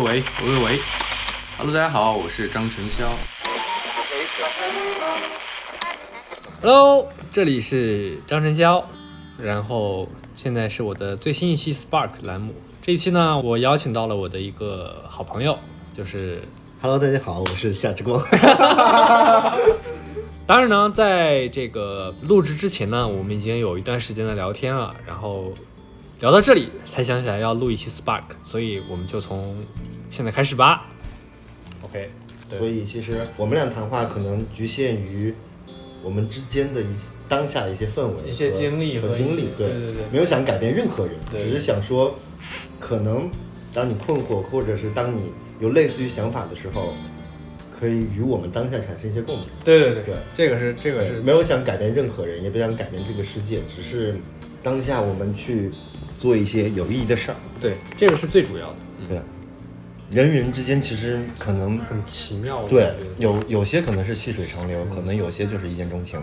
喂，Hello， 大家好，我是张晨霄。Hello， 这里是张晨霄，然后现在是我的最新一期 Spark 栏目。这一期呢，我邀请到了我的一个好朋友，就是 Hello， 大家好，我是夏之光。当然呢，在这个录制之前呢，我们已经有一段时间的聊天了，然后聊到这里才想起来要录一期 Spark， 所以我们就从现在开始吧。OK， 所以其实我们俩谈话可能局限于我们之间的当下的一些氛围、一些经历和经历，对，没有想改变任何人，只是想说，可能当你困惑，或者是当你有类似于想法的时候，可以与我们当下产生一些共鸣。对，这个是没有想改变任何人，也不想改变这个世界，只是当下我们去做一些有意义的事儿。对，这个是最主要的。对。人与人之间其实可能很奇妙，对，有些可能是细水长流，可能有些就是一见钟情。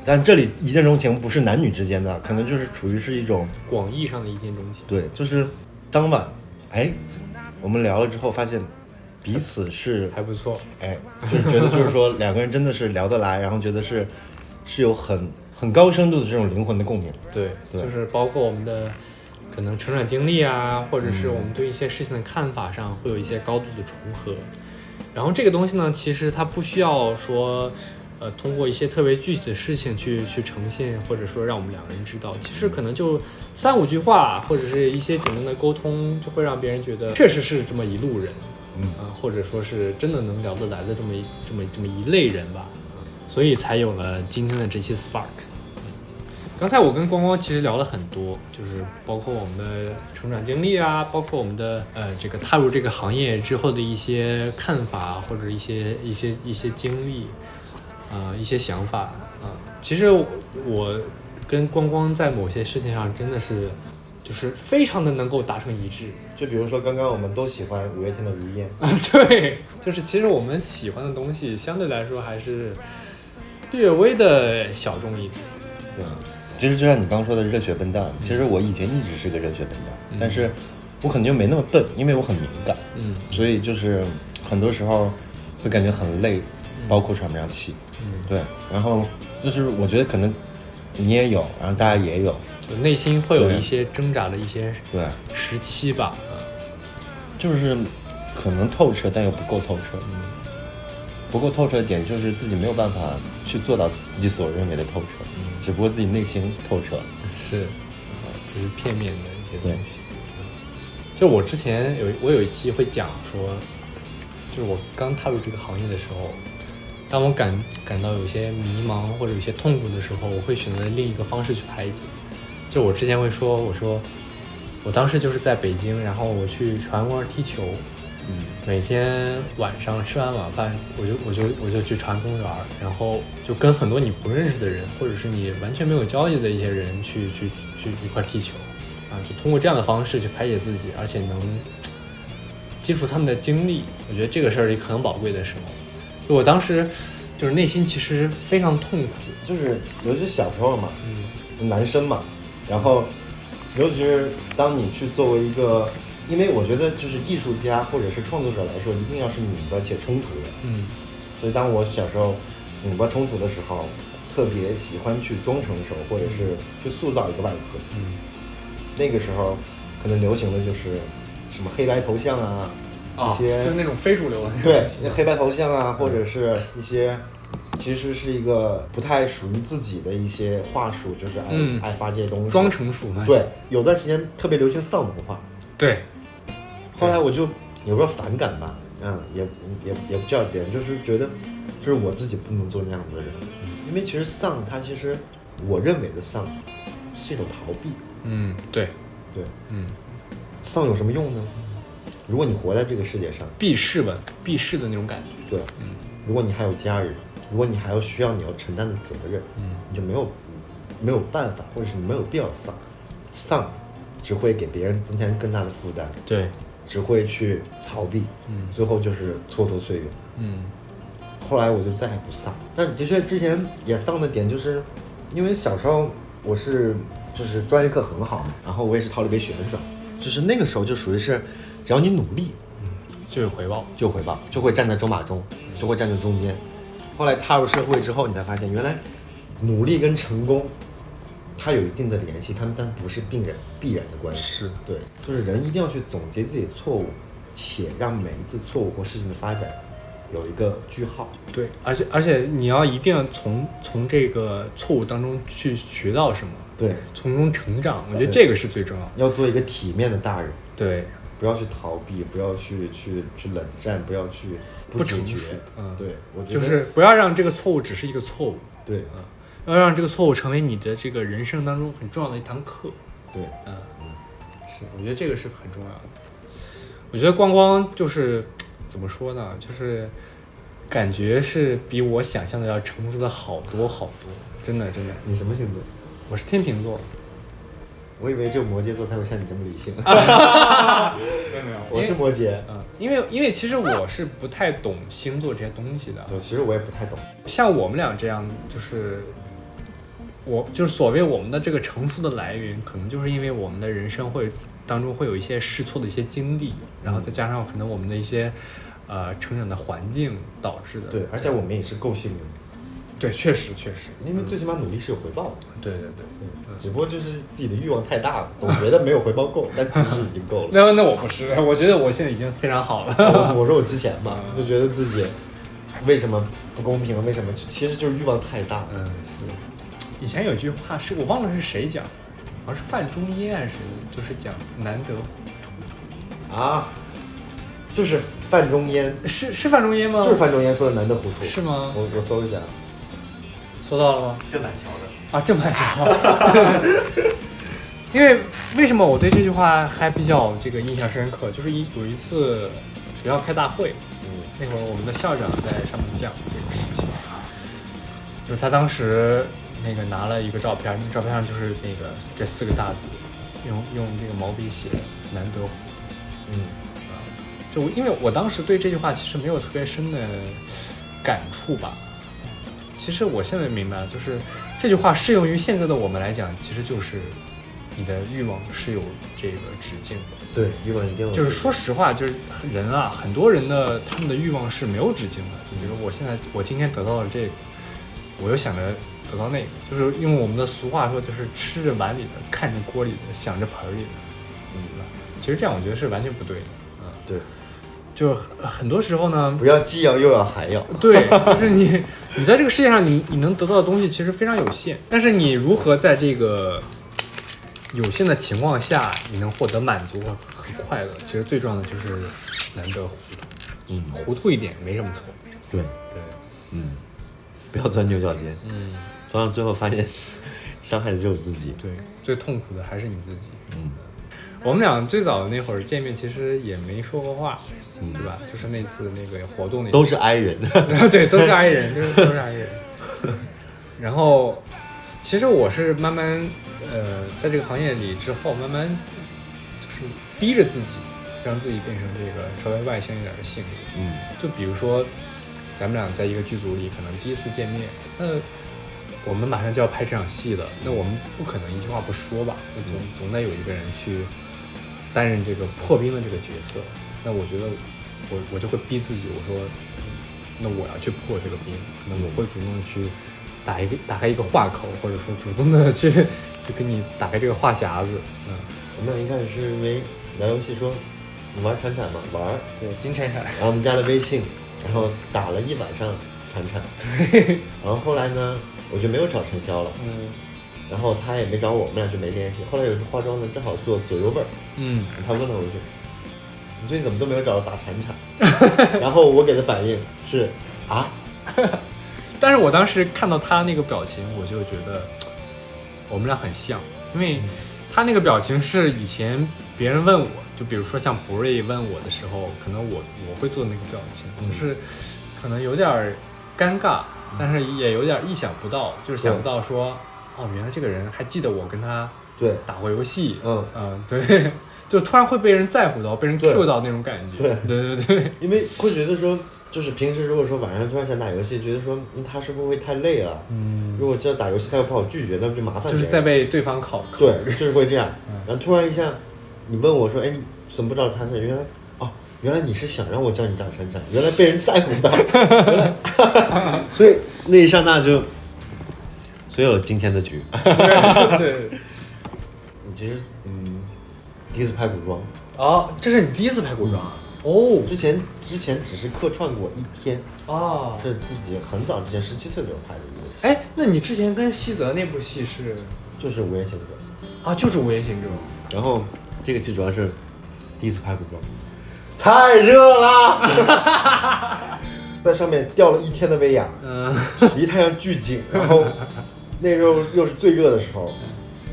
但这里一见钟情不是男女之间的，可能就是处于是一种广义上的一见钟情。对，就是当晚，我们聊了之后发现彼此是还不错，就是觉得就是说两个人真的是聊得来，然后觉得是有很高深度的这种灵魂的共鸣。对，就是包括我们的可能成长经历啊，或者是我们对一些事情的看法上会有一些高度的重合。然后这个东西呢，其实它不需要说通过一些特别具体的事情去呈现，或者说让我们两个人知道，其实可能就3-5句话，或者是一些简单的沟通，就会让别人觉得确实是这么一路人，或者说是真的能聊得来的这么一类人吧，所以才有了今天的这期 Spark。刚才我跟光光其实聊了很多，就是包括我们的成长经历啊，包括我们的这个踏入这个行业之后的一些看法，或者一些经历，一些想法啊。其实我跟光光在某些事情上真的是就是非常的能够达成一致。就比如说刚刚我们都喜欢五月天的《如烟》对，就是其实我们喜欢的东西相对来说还是略微的小众一点。对。其实就像你刚刚说的热血笨蛋，其实我以前一直是个热血笨蛋，但是我可能就没那么笨，因为我很敏感，所以就是很多时候会感觉很累，包括喘不上气，对，然后就是我觉得可能你也有，然后大家也有，就内心会有一些挣扎的一些时期吧，就是可能透彻，但又不够透彻，不够透彻的点就是自己没有办法去做到自己所认为的透彻，只不过自己内心透彻，是，就是片面的一些东西。就我之前有一期会讲说，就是我刚踏入这个行业的时候，当我感到有些迷茫或者有些痛苦的时候，我会选择另一个方式去排解。就我之前会说，我当时就是在北京，然后我去朝阳公园踢球。每天晚上吃完晚饭，我就去朝阳公园，然后就跟很多你不认识的人，或者是你完全没有交集的一些人去一块踢球，就通过这样的方式去排解自己，而且能接触他们的经历，我觉得这个事儿也很宝贵的时候。就我当时就是内心其实非常痛苦，就是尤其是小时候嘛，男生嘛，然后尤其是当你去作为一个。因为我觉得就是艺术家或者是创作者来说，一定要是拧巴且冲突的。所以当我小时候拧巴冲突的时候，特别喜欢去装成熟，或者是去塑造一个外壳。那个时候可能流行的就是什么黑白头像啊，一些就是那种非主流的。对，黑白头像啊，或者是一些其实是一个不太属于自己的一些话术，就是爱发这些东西，装成熟嘛。对，有段时间特别流行丧文化。对。后来我就有个反感吧，也不叫别人，就是觉得，就是我自己不能做那样子的人，因为其实丧，它其实我认为的丧是一种逃避。对，丧有什么用呢？如果你活在这个世界上，避世的那种感觉。对，如果你还有家人，如果你还有需要你要承担的责任，你就没有办法，或者是你没有必要丧只会给别人增添更大的负担。对。只会去逃避，最后就是蹉跎岁月。后来我就再也不丧，但的确之前也丧的点就是，因为小时候我就是专业课很好嘛，然后我也是桃李杯选手，就是那个时候就属于是，只要你努力，就有回报，就会站在中马中，就会站在中间。后来踏入社会之后，你才发现原来努力跟成功它有一定的联系，但不是必然的关系。是对，就是人一定要去总结自己的错误，且让每一次错误或事情的发展有一个句号。对，而且你要一定从这个错误当中去学到什么，对，从中成长，我觉得这个是最重要的。要做一个体面的大人。对，不要去逃避，不要去冷战，不要去不解决。对，我觉得就是不要让这个错误只是一个错误。对，要让这个错误成为你的这个人生当中很重要的一堂课。对，是，我觉得这个是很重要的。我觉得光就是怎么说呢，就是感觉是比我想象的要成熟的好多好多，真的。你什么星座？我是天秤座。我以为只有摩羯座才会像你这么理性。没有，我是摩羯。因为其实我是不太懂星座这些东西的。对，其实我也不太懂。像我们俩这样，就是所谓我们的这个成熟的来源，可能就是因为我们的人生当中会有一些试错的一些经历，然后再加上可能我们的一些成长的环境导致的。对，而且我们也是够幸运。对，确实，因为最起码努力是有回报的。对，只不过就是自己的欲望太大了，总觉得没有回报够，但其实已经够了。那我不是，我觉得我现在已经非常好了。我说我之前嘛，就觉得自己为什么不公平，为什么其实就是欲望太大。是。以前有句话我忘了是谁讲的，好像是范仲淹还是谁的，就是讲难得糊涂。啊，就是范仲淹。是范仲淹吗？就是范仲淹说的难得糊涂。是吗？我搜一下。搜到了吗？郑板桥的。郑板桥。因为什么我对这句话还比较这个印象深刻，就是有一次学校开大会，那会儿我们的校长在上面讲这个事情，就是他当时那个拿了一个照片，那个照片上就是那个这4个大字，用这个毛笔写的难得糊涂。就因为我当时对这句话其实没有特别深的感触吧。其实我现在明白，就是这句话适用于现在的我们来讲，其实就是你的欲望是有这个止境的。对，欲望一定有。就是说实话，就是人啊，很多人他们的欲望是没有止境的。就比如我今天得到了这个，我又想着得到那个，就是用我们的俗话说，就是吃着碗里的，看着锅里的，想着盆里的。其实这样我觉得是完全不对的。对。就很多时候呢，不要既要又要还要。对，就是你在这个世界上你能得到的东西其实非常有限，但是你如何在这个有限的情况下你能获得满足和快乐，其实最重要的就是难得糊涂。糊涂一点没什么错。对，不要钻牛角尖。钻到最后发现伤害的只有自己。对，最痛苦的还是你自己。我们俩最早那会儿见面，其实也没说过话，对吧？就是那次那个活动，都是 I 人。对，都是 I 人，都是 I 人。然后，其实我是慢慢在这个行业里之后，慢慢就是逼着自己，让自己变成这个稍微外向一点的性格。就比如说，咱们俩在一个剧组里，可能第一次见面，那我们马上就要拍这场戏了，那我们不可能一句话不说吧？总得有一个人去担任这个破冰的这个角色。那我觉得我就会逼自己，我说那我要去破这个冰，那我会主动的去打开一个话口，或者说主动的去给你打开这个话匣子。我们俩一开始是因为玩游戏说你玩铲铲嘛，玩。对，金铲铲。然后我们加了微信，然后打了一晚上铲铲。对。然后后来呢，我就没有找陈潇了。然后他也没找我，我们俩就没联系。后来有一次化妆呢，正好做左右味儿。他问了我一句：“你最近怎么都没有找我打铲铲？”然后我给的反应是啊。但是我当时看到他那个表情，我就觉得我们俩很像，因为他那个表情是以前别人问我，就比如说像博瑞问我的时候，可能我会做的那个表情，就是可能有点尴尬，但是也有点意想不到，就是想不到说原来这个人还记得我跟他打过游戏。对，就突然会被人在乎到，被人 Q 到那种感觉。对，因为会觉得说，就是平时如果说晚上突然想打游戏，觉得说他是不是会太累了？如果知道打游戏他又不好拒绝，那不就麻烦？就是在为对方考虑。对，就是会这样。然后突然一下，你问我说，哎，你怎么不知道他呢？原来原来你是想让我叫你大船长，原来被人在乎到，所以那一刹那就，所以有今天的局。对，你其实第一次拍古装，哦，这是你第一次拍古装啊？哦，之前只是客串过1天，哦，是自己很早之前17岁的时候拍的一个戏，哎，那你之前跟西泽那部戏是？就是《无言行者》。啊，就是《无言行者》。然后这个戏主要是第一次拍古装，太热了，在上面吊了1天的威亚，离太阳巨近，然后那时候又是最热的时候，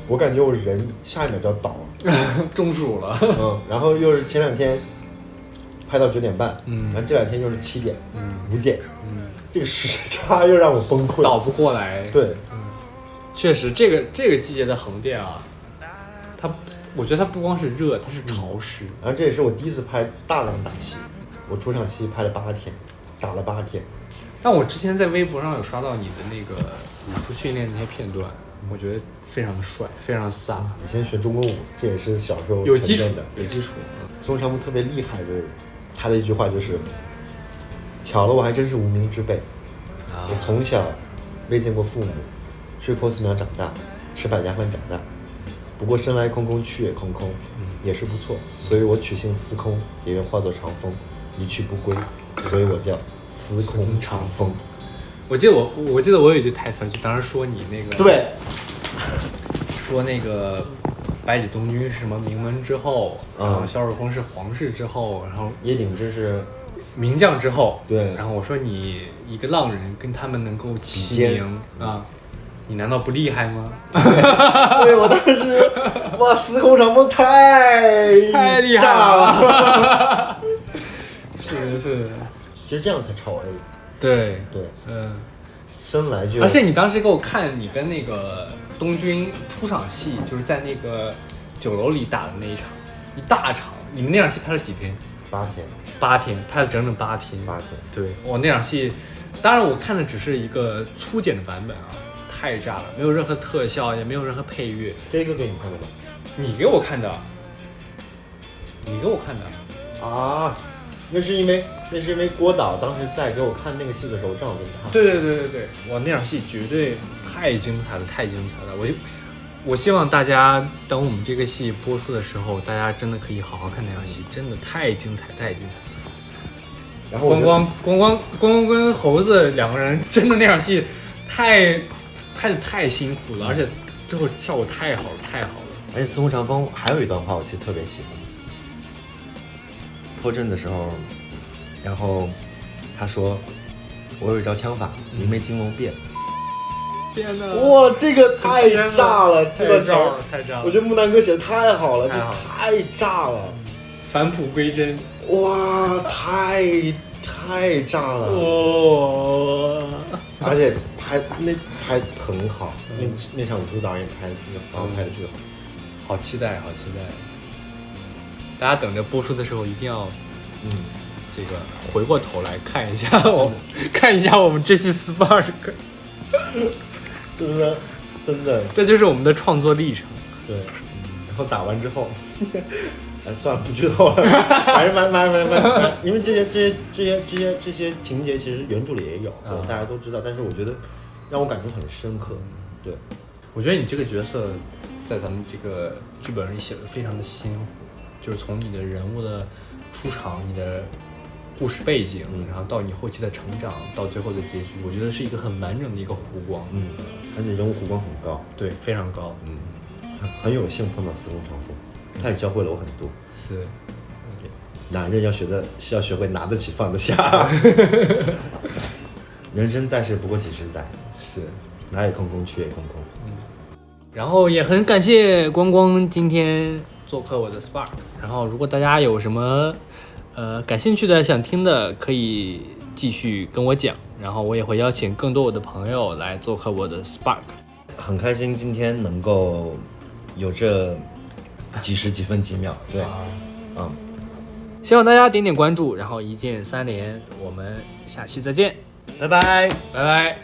我感觉我人下一秒就要倒了，中暑了。然后又是前2天拍到9点半，然后这2天又是7点、5点，这个时差又让我崩溃，倒不过来。对，确实，这个季节的横店啊，我觉得它不光是热，它是潮湿。然后这也是我第一次拍大量打戏，我出场戏拍了8天，打了8天。但我之前在微博上有刷到你的那个武术训练那些片段，我觉得非常的帅，非常的飒。以前学中国舞，这也是小时候有基础的，有基础。宋长风特别厉害的，他的一句话就是：“巧了，我还真是无名之辈。我从小未见过父母，睡破寺庙长大，吃百家饭长大。不过生来空空，去也空空，也是不错。所以我取性司空，也愿化作长风，一去不归。所以我叫司空长风。”我记得我有一句台词，就当时说你那个对，说那个百里东军是什么名门之后，然后萧若风是皇室之后，然后叶鼎之是名将之后，对，然后我说你一个浪人跟他们能够齐名啊，你难道不厉害吗？对，我当时哇，司空长风太厉害了，是，其实这样才超 A。对，生来就，而且你当时给我看你跟那个东军出场戏，就是在那个酒楼里打的那一场，一大场。你们那场戏拍了几天？8天，8天，拍了整整8天。8天，对，我那场戏，当然我看的只是一个粗剪的版本啊，太炸了，没有任何特效，也没有任何配乐。飞哥给你看的吧？你给我看的啊？那是因为郭导当时在给我看那个戏的时候，正好跟他。对，我那场戏绝对太精彩了，我希望大家等我们这个戏播出的时候，大家真的可以好好看那场戏，真的太精彩。然后光光跟猴子2个人，真的那场戏拍的太辛苦了，而且最后效果太好了。而且司空长风还有一段话，我其实特别喜欢。脱阵的时候，然后他说：“我有一招枪法，名为金龙变。”天哪！哇，这个太炸了，这个词儿太炸了！我觉得木南哥写的太好了，这太炸了，返璞归真，哇，太炸了！哦，而且拍很好，那场武术导演拍的巨好，拍的巨好，好期待！大家等着播出的时候一定要，这个回过头来看一下我们这期 Spark， 是不是？真的，这就是我们的创作历程。对，然后打完之后，算了，不剧透了，反正因为这些情节其实原著里也有，大家都知道，但是我觉得让我感触很深刻。对，我觉得你这个角色在咱们这个剧本里写的非常的鲜活，就是从你的人物的出场，你的故事背景，然后到你后期的成长，到最后的结局，我觉得是一个很完整的一个弧光。而且人物弧光很高，对，非常高。很有幸碰到司空长风，他也教会了我很多。是，男人要学会拿得起放得下。人生在世不过几十载，是，来也空空，去也空空。然后也很感谢光光今天做客我的 Spark。然后如果大家有什么感兴趣的、想听的，可以继续跟我讲。然后我也会邀请更多我的朋友来做客我的 Spark。很开心今天能够有这几十几分几秒，对，希望大家点点关注，然后一键3连，我们下期再见，拜拜。拜拜。